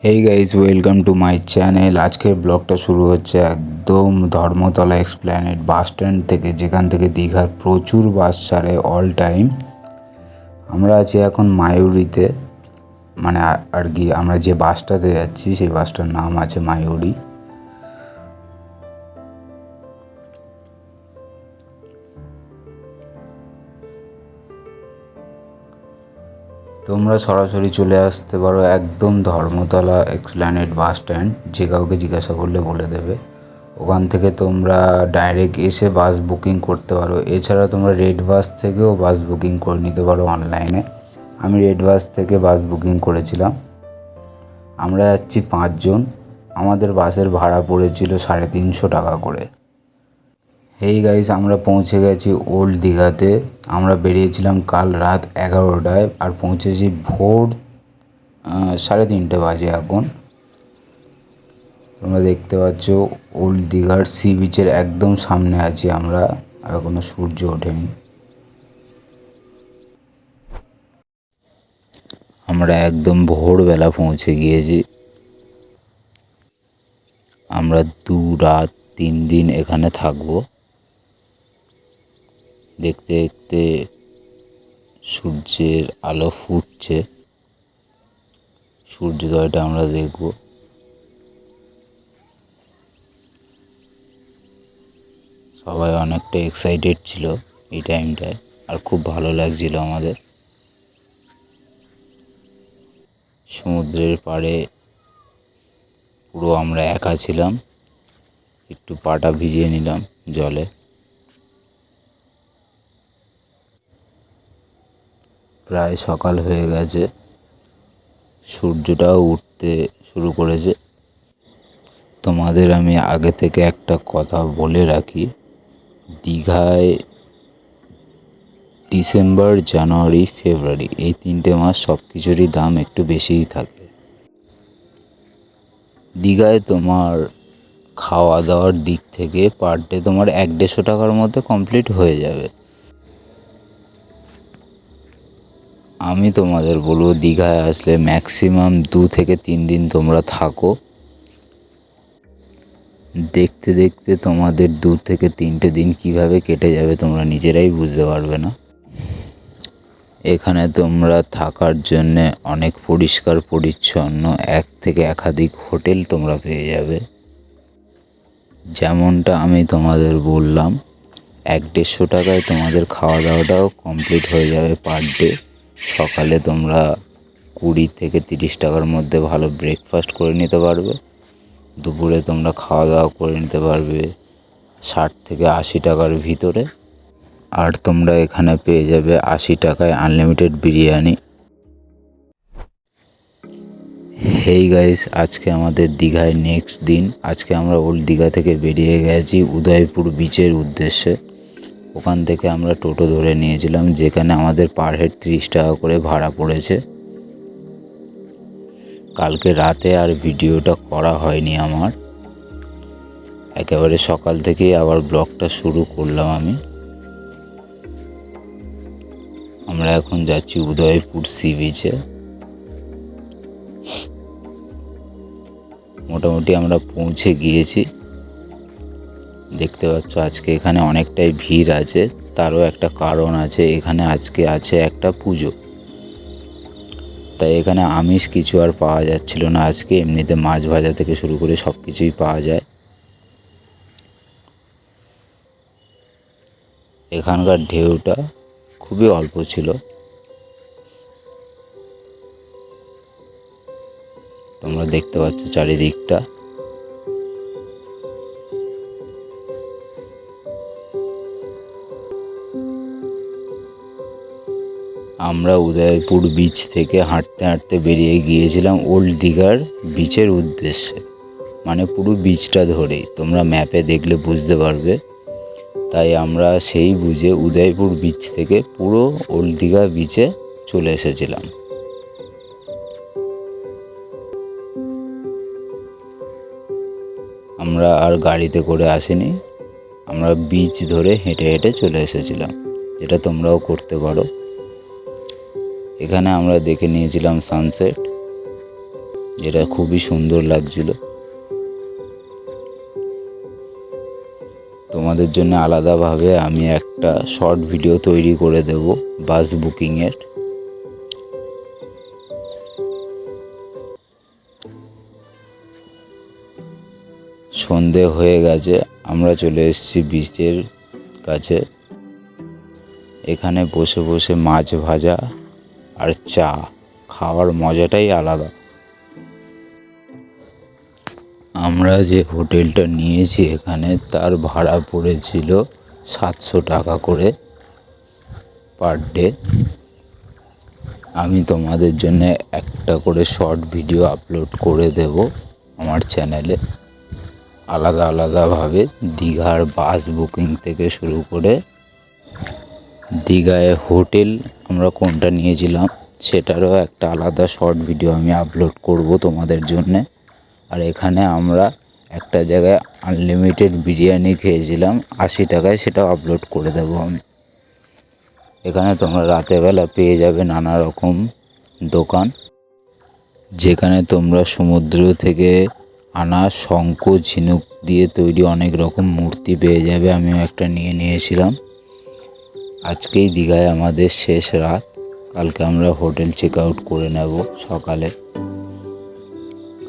Hey guys, welcome to my channel. আজকের ব্লগটা শুরু হচ্ছে একদম ধর্মতলা এক্সপ্ল্যানেড বাস স্ট্যান্ড থেকে, যেখান থেকে দীঘার প্রচুর বাস ছাড়ে অল টাইম। আমরা আছি এখন মায়ুরিতে, মানে আর কি আমরা যে বাসটাতে যাচ্ছি সেই বাসটার নাম আছে মায়ুরি। তোমরা সরাসরি চলে আসতে পারো একদম ধর্মতলা এক্সপ্ল্যানেড বাস স্ট্যান্ড, যে কাউকে জিজ্ঞাসা করলে বলে দেবে। ওখান থেকে তোমরা ডাইরেক্ট এসে বাস বুকিং করতে পারো। এছাড়া তোমরা রেড বাস থেকেও বাস বুকিং করে নিতে পারো অনলাইনে। আমি রেড বাস থেকে বাস বুকিং করেছিলাম। আমরা যাচ্ছি 5 জন। আমাদের বাসের ভাড়া পড়েছিল 350 টাকা করে। হেই গাইস, আমরা পৌঁছে গেছি ওল্ড দীঘাতে। আমরা বেরিয়েছিলাম কাল রাত 11টায় আর পৌঁছেছি ভোর 3:30 বাজে এখন। তোমরা দেখতে পাচ্ছ ওল্ড দীঘার সি বিচের একদম সামনে আছি আমরা। এখনো সূর্য ওঠেনি। আমরা একদম ভোরবেলা পৌঁছে গিয়েছি। আমরা 2 রাত 3 দিন এখানে থাকবো। দেখতে দেখতে সূর্যের আলো ফুটছে, সূর্যোদয়টা আমরা দেখব। সবাই অনেকটা এক্সাইটেড ছিল এই টাইমটায়, আর খুব ভালো লাগছিল আমাদের। সমুদ্রের পাড়ে পুরো আমরা একা ছিলাম। একটু পাটা ভিজিয়ে নিলাম জলে। প্রায় সকাল হয়ে গেছে, সূর্যটাও উঠতে শুরু করেছে। তোমাদের আমি আগে থেকে একটা কথা বলে রাখি, দীঘায় ডিসেম্বর, জানুয়ারি, ফেব্রুয়ারি এই 3টে মাস সব কিছুরই দাম একটু বেশিই থাকে। দীঘায় তোমার খাওয়া দাওয়ার দিক থেকে পার ডে তোমার 150 টাকার মধ্যে কমপ্লিট হয়ে যাবে। আমি তোমাদের বলবো দীঘায় আসলে ম্যাক্সিমাম 2 থেকে 3 দিন তোমরা থাকো। দেখতে দেখতে তোমাদের 2 থেকে 3টে দিন কিভাবে কেটে যাবে তোমরা নিজেরাই বুঝতে পারবে না। এখানে তোমরা থাকার জন্যে অনেক পরিষ্কার পরিচ্ছন্ন 1 থেকে একাধিক হোটেল তোমরা পেয়ে যাবে। যেমনটা আমি তোমাদের বললাম, 150 টাকায় তোমাদের খাওয়া দাওয়াটাও কমপ্লিট হয়ে যাবে পার ডে। সকালে তোমরা 20 থেকে 30 টাকার মধ্যে ভালো ব্রেকফাস্ট করে নিতে পারবে। দুপুরে তোমরা খাওয়া দাওয়া করে নিতে পারবে 60 থেকে 80 টাকার ভিতরে। আর তোমরা এখানে পেয়ে যাবে 80 টাকায় আনলিমিটেড বিরিয়ানি। হেই গাইস, আজকে আমাদের দীঘায় নেক্সট দিন। আজকে আমরা ওল্ড দীঘা থেকে বেরিয়ে গেছি উদয়পুর বিচের উদ্দেশ্যে। ওখান থেকে আমরা টোটো ধরে নিয়েছিলাম, যেখানে আমাদের পার হেড 30 টাকা করে ভাড়া পড়েছে। কালকে রাতে আর ভিডিওটা করা হয়নি আমার, একেবারে সকাল থেকেই আবার ব্লগটা শুরু করলাম আমি। আমরা এখন যাচ্ছি উদয়পুর সি বিচে। মোটামুটি আমরা পৌঁছে গিয়েছি। দেখতে পাচ্ছ আজকে এখানে অনেকটাই ভিড় আছে। তারও একটা কারণ আছে, এখানে আজকে আছে একটা পুজো, তাই এখানে আমিষ কিছু আর পাওয়া যাচ্ছিল না আজকে। এমনিতে মাছ ভাজা থেকে শুরু করে সব কিছুই পাওয়া যায়। এখানকার ঢেউটা খুবই অল্প ছিল। তোমরা দেখতে পাচ্ছ চারিদিকটা। আমরা উদয়পুর বিচ থেকে হাঁটতে হাঁটতে বেরিয়ে গিয়েছিলাম ওল্ড দীঘার বিচের উদ্দেশ্যে, মানে পুরো বিচটা ধরেই। তোমরা ম্যাপে দেখলে বুঝতে পারবে। তাই আমরা সেই বুঝে উদয়পুর বিচ থেকে পুরো ওল্ড দীঘা বিচে চলে এসেছিলাম। আমরা আর গাড়িতে করে আসিনি, আমরা বিচ ধরে হেঁটে হেঁটে চলে এসেছিলাম, যেটা তোমরাও করতে পারো। এখানে আমরা দেখে নিয়েছিলাম সানসেট। যেটা খুবই সুন্দর লাগছিল। তোমাদের জন্য আলাদাভাবে আমি একটা শর্ট ভিডিও তৈরি করে দেব বাস বুকিংয়ের। সন্ধে হয়ে গেছে, আমরা চলে এসেছি বিচের কাছে। এখানে বসে বসে মাছ ভাজা আর চা খাওয়ার মজাটাই আলাদা। আমরা যে হোটেলটা নিয়েছি এখানে তার ভাড়া পড়েছিল 700 টাকা করে পার ডে। আমি তোমাদের জন্য একটা করে শর্ট ভিডিও আপলোড করে দেব আমার চ্যানেলে, আলাদা আলাদাভাবে দীঘার বাস বুকিং থেকে শুরু করে দীঘায় হোটেল আমরা কোনটা নিয়েছিলাম সেটারও একটা আলাদা শর্ট ভিডিও আমি আপলোড করব তোমাদের জন্যে। আর এখানে আমরা একটা জায়গায় আনলিমিটেড বিরিয়ানি খেয়েছিলাম 80 টাকায়, সেটাও আপলোড করে দেব আমি। এখানে তোমরা রাতেরবেলা পেয়ে যাবে নানা রকম দোকান, যেখানে তোমরা সমুদ্র থেকে আনা শঙ্খ ঝিনুক দিয়ে তৈরি অনেক রকম মূর্তি পেয়ে যাবে। আমিও একটা নিয়েছিলাম। আজকেই দীঘায় আমাদের শেষ রাত, কালকে আমরা হোটেল চেক আউট করে নেব সকালে।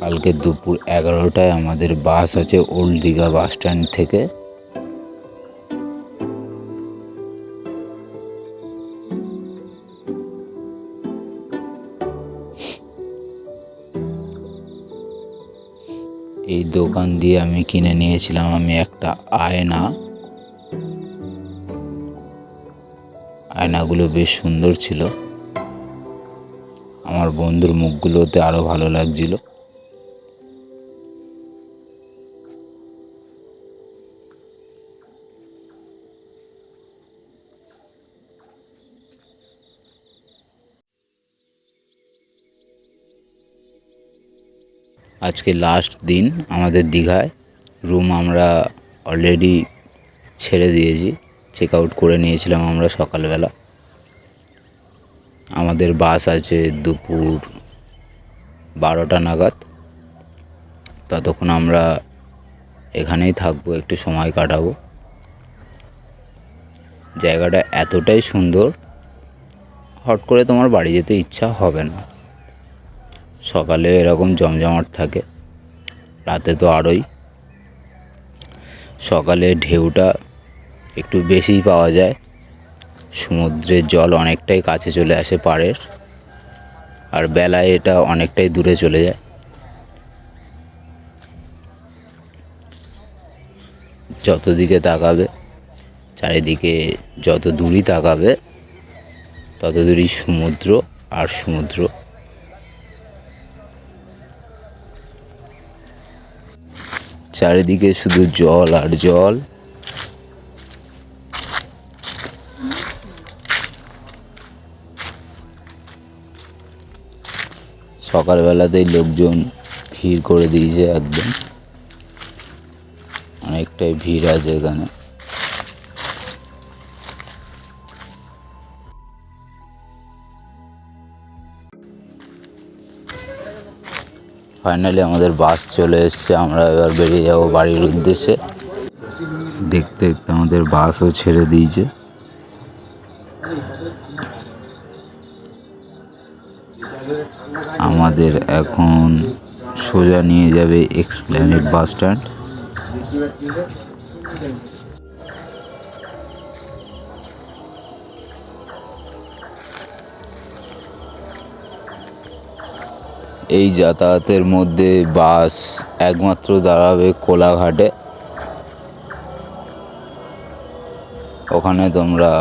কালকে দুপুর 11টায় আমাদের বাস আছে ওল্ড দীঘা বাস স্ট্যান্ড থেকে। এই দোকান দিয়ে আমি কিনে নিয়েছিলাম আমি একটা আয়নাগুলো বেশ সুন্দর ছিল। আমার বন্ধুর মুখগুলোতে আরো ভালো লাগছিল। আজকে লাস্ট দিন আমাদের দীঘায়। রুম আমরা অলরেডি ছেড়ে দিয়েছি, চেক আউট করে নিয়েছিলাম আমরা সকালবেলা। আমাদের বাস আছে দুপুর 12টা নাগাদ। ততক্ষণ আমরা এখানেই থাকবো, একটু সময় কাটাবো। জায়গাটা এতটাই সুন্দর, হট করে তোমার বাড়ি যেতে ইচ্ছা হবে না। সকালে এরকম জমজমাট থাকে, রাতে তো আরোই। সকালে ঢেউটা একটু বেশিই পাওয়া যায়, সমুদ্রের জল অনেকটাই কাছে চলে আসে পাড়ের, আর বেলায় এটা অনেকটাই দূরে চলে যায়। যত দিকে তাকাবে, চারিদিকে যত দূরই তাকাবে তত দূরই সমুদ্র আর সমুদ্র। চারিদিকে শুধু জল আর জল। সকালবেলাতেই লোকজন ভিড় করে দিয়েছে, একদম অনেকটাই ভিড় আছে এখানে। ফাইনালি আমাদের বাস চলে এসেছে, আমরা এবার বেরিয়ে যাব বাড়ির উদ্দেশ্যে। দেখতে দেখতে আমাদের বাসও ছেড়ে দিয়েছে। আমাদের এখন সোজা নিয়ে যাবে এক্সপ্ল্যানেড বাস স্ট্যান্ড। এই যাতায়াতের মধ্যে বাস একমাত্র দাঁড়াবে কোলাঘাটে। ওখানে তোমরা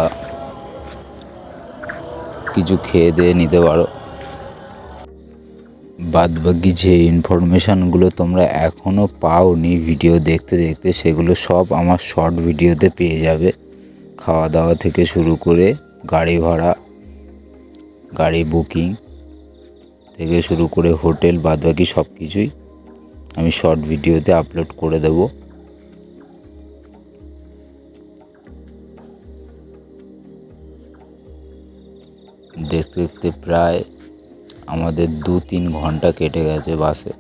কিছু খেয়ে দিয়ে নিতে পারো। বাদবাকি যে ইনফরমেশানগুলো তোমরা এখনও পাওনি ভিডিও দেখতে দেখতে, সেগুলো সব আমার শর্ট ভিডিওতে পেয়ে যাবে। খাওয়া দাওয়া থেকে শুরু করে গাড়ি ভাড়া, গাড়ি বুকিং থেকে শুরু করে হোটেল, বাদবাকি সব কিছুই আমি শর্ট ভিডিওতে আপলোড করে দেব। দেখতে দেখতে প্রায় আমাদের 2-3 ঘন্টা কেটে গেছে বাসে।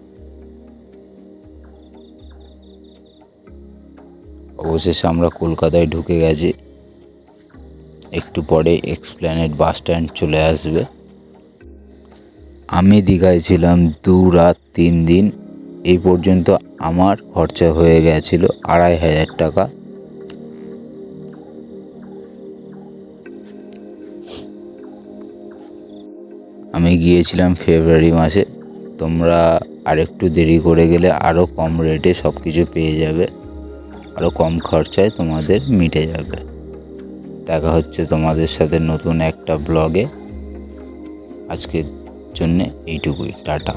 অবশেষে আমরা কলকাতায় ঢুকে গেছি। একটু পরে এক্সপ্ল্যানেড বাস স্ট্যান্ড চলে আসবে। আমি দীঘায় ছিলাম 2 রাত 3 দিন। এই পর্যন্ত আমার খরচা হয়ে গেছিল 2500 টাকা। আমি গিয়েছিলাম ফেব্রুয়ারি মাসে। তোমরা আরেকটু দেরি করে গেলে আরও কম রেটে সব কিছু পেয়ে যাবে, আরও কম খরচায় তোমাদের মিটে যাবে। দেখা হচ্ছে তোমাদের সাথে নতুন একটা ব্লগে। আজকের জন্যে এইটুকুই। টাটা।